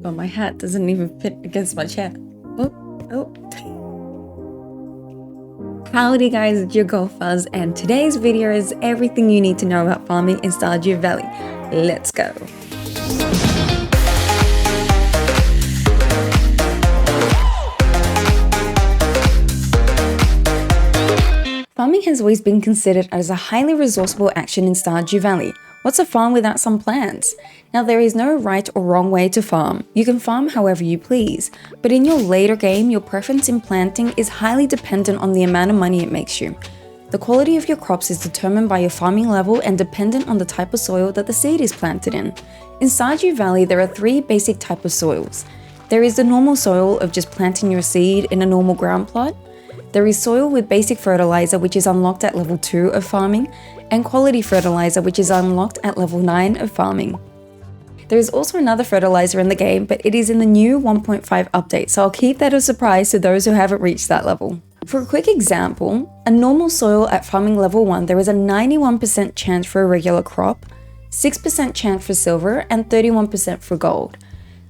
Oh, my hat doesn't even fit against my chair. Oh, oh. Howdy guys, it's your girl Fuzz, and today's video is everything you need to know about farming in Stardew Valley. Let's go. Farming has always been considered as a highly resourceful action in Stardew Valley. What's a farm without some plants? Now, there is no right or wrong way to farm. You can farm however you please, but in your later game, your preference in planting is highly dependent on the amount of money it makes you. The quality of your crops is determined by your farming level and dependent on the type of soil that the seed is planted in. In Stardew Valley, there are three basic types of soils. There is the normal soil of just planting your seed in a normal ground plot. There is soil with basic fertilizer, which is unlocked at level 2 of farming, and quality fertilizer, which is unlocked at level 9 of farming. There is also another fertilizer in the game, but it is in the new 1.5 update, so I'll keep that a surprise to those who haven't reached that level. For a quick example, a normal soil at farming level 1, there is a 91% chance for a regular crop, 6% chance for silver, and 31% for gold.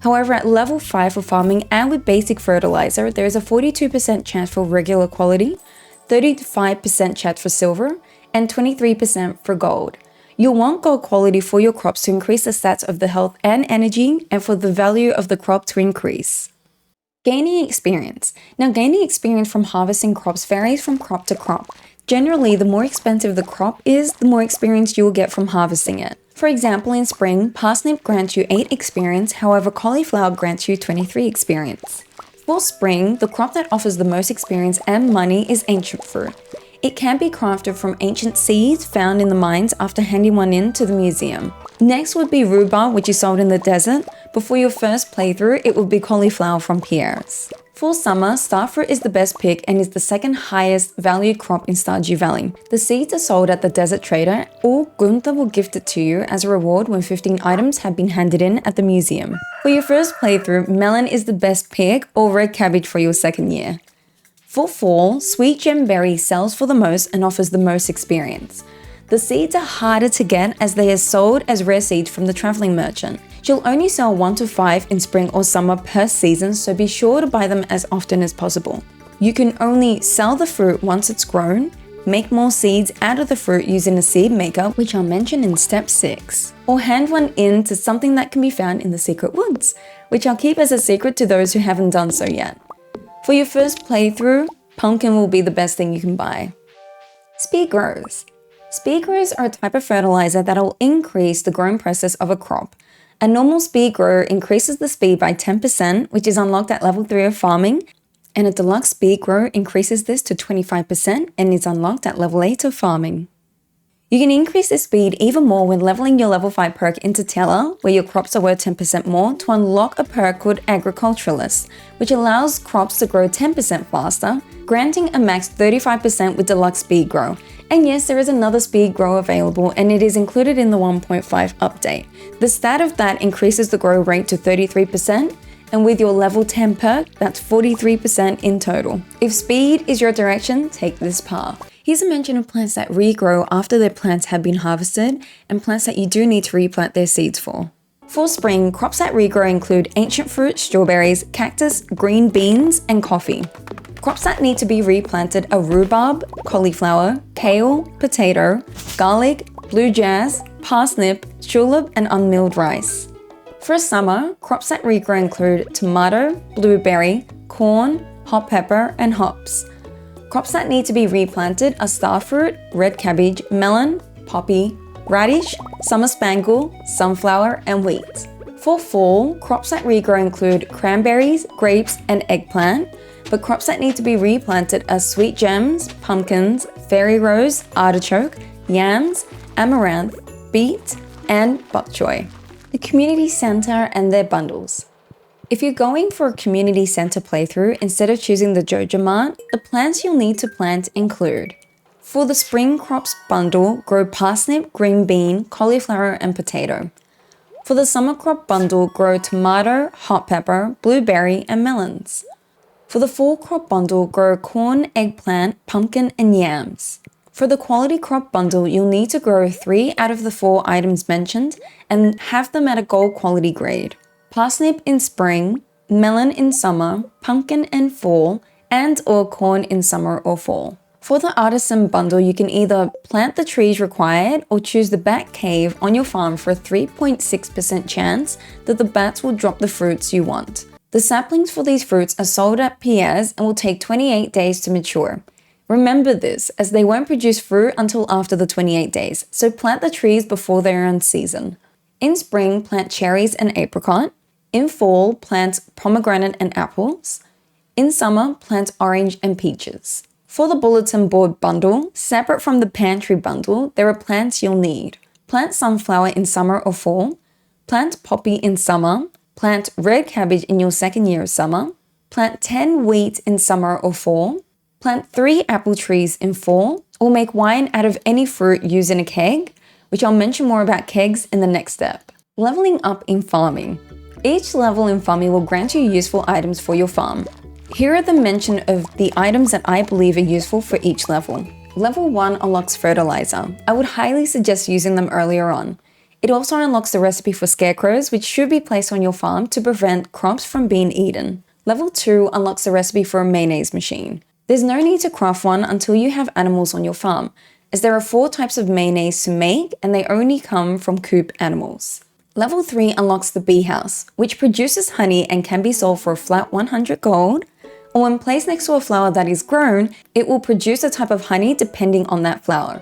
However, at level 5 for farming and with basic fertilizer, there is a 42% chance for regular quality, 35% chance for silver, and 23% for gold. You'll want gold quality for your crops to increase the stats of the health and energy, and for the value of the crop to increase. Gaining experience. Now, gaining experience from harvesting crops varies from crop to crop. Generally, the more expensive the crop is, the more experience you will get from harvesting it. For example, in spring, parsnip grants you 8 experience, however cauliflower grants you 23 experience. For spring, the crop that offers the most experience and money is ancient fruit. It can be crafted from ancient seeds found in the mines after handing one in to the museum. Next would be rhubarb, which is sold in the desert. Before your first playthrough, it would be cauliflower from Pierre's. For summer, starfruit is the best pick and is the second highest valued crop in Stardew Valley. The seeds are sold at the desert trader, or Gunther will gift it to you as a reward when 15 items have been handed in at the museum. For your first playthrough, melon is the best pick, or red cabbage for your second year. For fall, sweet gem berry sells for the most and offers the most experience. The seeds are harder to get as they are sold as rare seeds from the traveling merchant. She'll only sell 1 to 5 in spring or summer per season, so be sure to buy them as often as possible. You can only sell the fruit once it's grown, make more seeds out of the fruit using a seed maker, which I'll mention in step 6, or hand one in to something that can be found in the secret woods, which I'll keep as a secret to those who haven't done so yet. For your first playthrough, pumpkin will be the best thing you can buy. Speed grows. Speed grows are a type of fertilizer that will increase the growing process of a crop. A normal speed grower increases the speed by 10%, which is unlocked at level 3 of farming, and a deluxe speed grower increases this to 25% and is unlocked at level 8 of farming. You can increase the speed even more when leveling your level 5 perk into Teller, where your crops are worth 10% more, to unlock a perk called Agriculturalist, which allows crops to grow 10% faster, granting a max 35% with deluxe speed grow. And yes, there is another speed grow available, and it is included in the 1.5 update. The stat of that increases the grow rate to 33%, and with your level 10 perk, that's 43% in total. If speed is your direction, take this path. Here's a mention of plants that regrow after their plants have been harvested, and plants that you do need to replant their seeds for. For spring, crops that regrow include ancient fruit, strawberries, cactus, green beans, and coffee. Crops that need to be replanted are rhubarb, cauliflower, kale, potato, garlic, blue jazz, parsnip, tulip, and unmilled rice. For summer, crops that regrow include tomato, blueberry, corn, hot pepper, and hops. Crops that need to be replanted are starfruit, red cabbage, melon, poppy, radish, summer spangle, sunflower, and wheat. For fall, crops that regrow include cranberries, grapes, and eggplant, but crops that need to be replanted are sweet gems, pumpkins, fairy rose, artichoke, yams, amaranth, beet, and bok choy. The community center and their bundles. If you're going for a community center playthrough instead of choosing the Joja Mart, the plants you'll need to plant include: for the spring crops bundle, grow parsnip, green bean, cauliflower, and potato. For the summer crop bundle, grow tomato, hot pepper, blueberry, and melons. For the fall crop bundle, grow corn, eggplant, pumpkin, and yams. For the quality crop bundle, you'll need to grow 3 out of the 4 items mentioned and have them at a gold quality grade. parsnip in spring, melon in summer, pumpkin in fall, and or corn in summer or fall. For the artisan bundle, you can either plant the trees required or choose the bat cave on your farm for a 3.6% chance that the bats will drop the fruits you want. The saplings for these fruits are sold at Pierre's and will take 28 days to mature. Remember this, as they won't produce fruit until after the 28 days, so plant the trees before they are in season. In spring, plant cherries and apricot. In fall, plant pomegranate and apples. In summer, plant orange and peaches. For the bulletin board bundle, separate from the pantry bundle, there are plants you'll need. Plant sunflower in summer or fall. Plant poppy in summer. Plant red cabbage in your second year of summer. Plant 10 wheat in summer or fall. Plant 3 apple trees in fall, or make wine out of any fruit using a keg, which I'll mention more about kegs in the next step. Leveling up in farming. Each level in farming will grant you useful items for your farm. Here are the mention of the items that I believe are useful for each level. Level 1 unlocks fertilizer. I would highly suggest using them earlier on. It also unlocks the recipe for scarecrows, which should be placed on your farm to prevent crops from being eaten. Level 2 unlocks the recipe for a mayonnaise machine. There's no need to craft one until you have animals on your farm, as there are 4 types of mayonnaise to make and they only come from coop animals. Level 3 unlocks the bee house, which produces honey and can be sold for a flat 100 gold, or when placed next to a flower that is grown, it will produce a type of honey depending on that flower.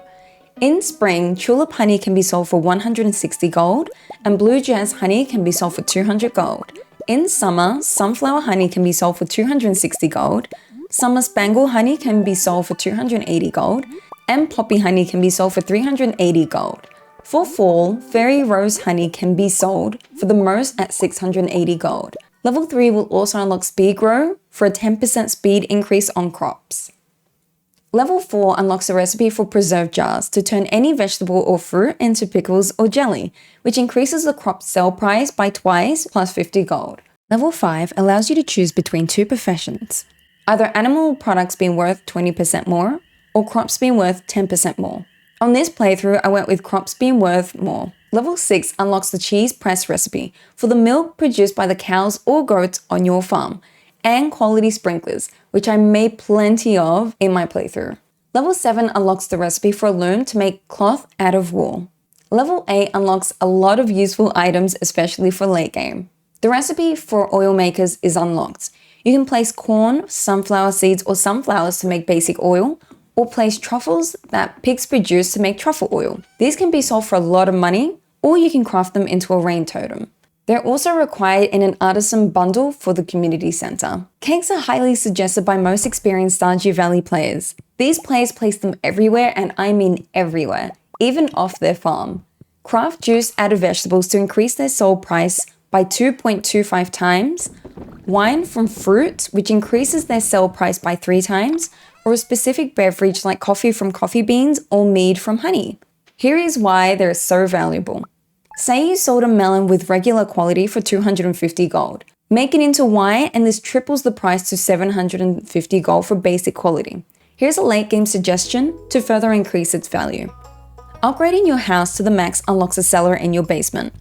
In spring, tulip honey can be sold for 160 gold, and blue jazz honey can be sold for 200 gold. In summer, sunflower honey can be sold for 260 gold, summer spangle honey can be sold for 280 gold, and poppy honey can be sold for 380 gold. For fall, fairy rose honey can be sold for the most at 680 gold. Level 3 will also unlock speed grow for a 10% speed increase on crops. Level 4 unlocks a recipe for preserve jars to turn any vegetable or fruit into pickles or jelly, which increases the crop sale price by twice plus 50 gold. Level 5 allows you to choose between 2 professions. Either animal products being worth 20% more, or crops being worth 10% more. On this playthrough, I went with crops being worth more. Level 6 unlocks the cheese press recipe for the milk produced by the cows or goats on your farm, and quality sprinklers, which I made plenty of in my playthrough. Level 7 unlocks the recipe for a loom to make cloth out of wool. Level 8 unlocks a lot of useful items, especially for late game. The recipe for oil makers is unlocked. You can place corn, sunflower seeds, or sunflowers to make basic oil, or place truffles that pigs produce to make truffle oil. These can be sold for a lot of money, or you can craft them into a rain totem. They're also required in an artisan bundle for the community center. Cakes are highly suggested by most experienced Stardew Valley players. These players place them everywhere, and I mean everywhere, even off their farm. Craft juice out of vegetables to increase their sold price by 2.25 times, wine from fruit, which increases their sell price by 3 times, or a specific beverage like coffee from coffee beans or mead from honey. Here is why they're so valuable. Say you sold a melon with regular quality for 250 gold. Make it into wine and this triples the price to 750 gold for basic quality. Here's a late game suggestion to further increase its value. Upgrading your house to the max unlocks a cellar in your basement.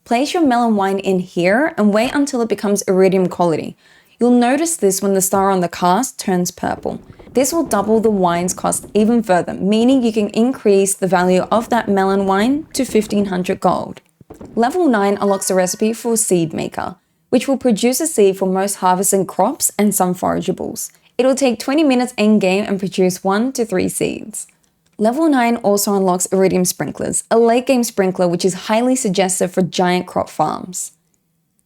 Place your melon wine in here and wait until it becomes iridium quality. You'll notice this when the star on the cast turns purple. This will double the wine's cost even further, meaning you can increase the value of that melon wine to 1500 gold. Level 9 unlocks a recipe for seed maker, which will produce a seed for most harvested crops and some forageables. It will take 20 minutes in-game and produce 1 to 3 seeds. Level 9 also unlocks iridium sprinklers, a late game sprinkler which is highly suggestive for giant crop farms.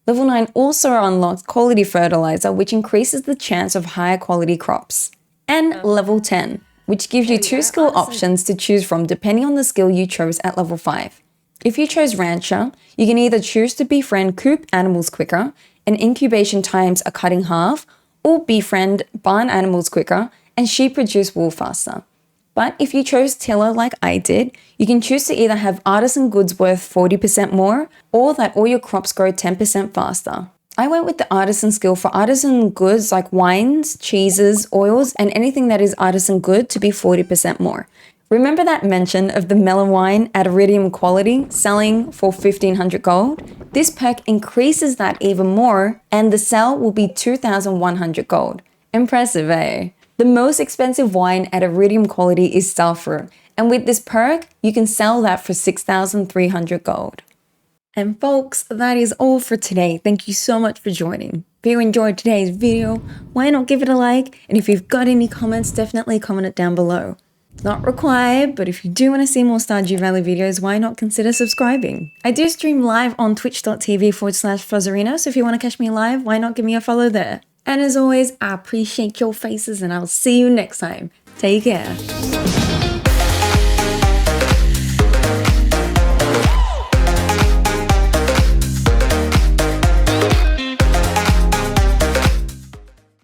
Level 9 also unlocks quality fertilizer, which increases the chance of higher quality crops. And level 10, which gives you 2 skill options to choose from depending on the skill you chose at level 5. If you chose Rancher, you can either choose to befriend coop animals quicker and incubation times are cut in half, or befriend barn animals quicker and sheep produce wool faster. But if you chose Tiller like I did, you can choose to either have artisan goods worth 40% more, or that all your crops grow 10% faster. I went with the artisan skill for artisan goods like wines, cheeses, oils, and anything that is artisan good to be 40% more. Remember that mention of the melon wine at iridium quality selling for 1500 gold? This perk increases that even more, and the sell will be 2100 gold. Impressive, eh? The most expensive wine at iridium quality is sulfur, and with this perk, you can sell that for 6300 gold. And folks, that is all for today. Thank you so much for joining. If you enjoyed today's video, why not give it a like? And if you've got any comments, definitely comment it down below. Not required, but if you do want to see more Stardew Valley videos, why not consider subscribing? I do stream live on twitch.tv/Fuzzarina, so if you want to catch me live, why not give me a follow there? And as always, I appreciate your faces and I'll see you next time. Take care.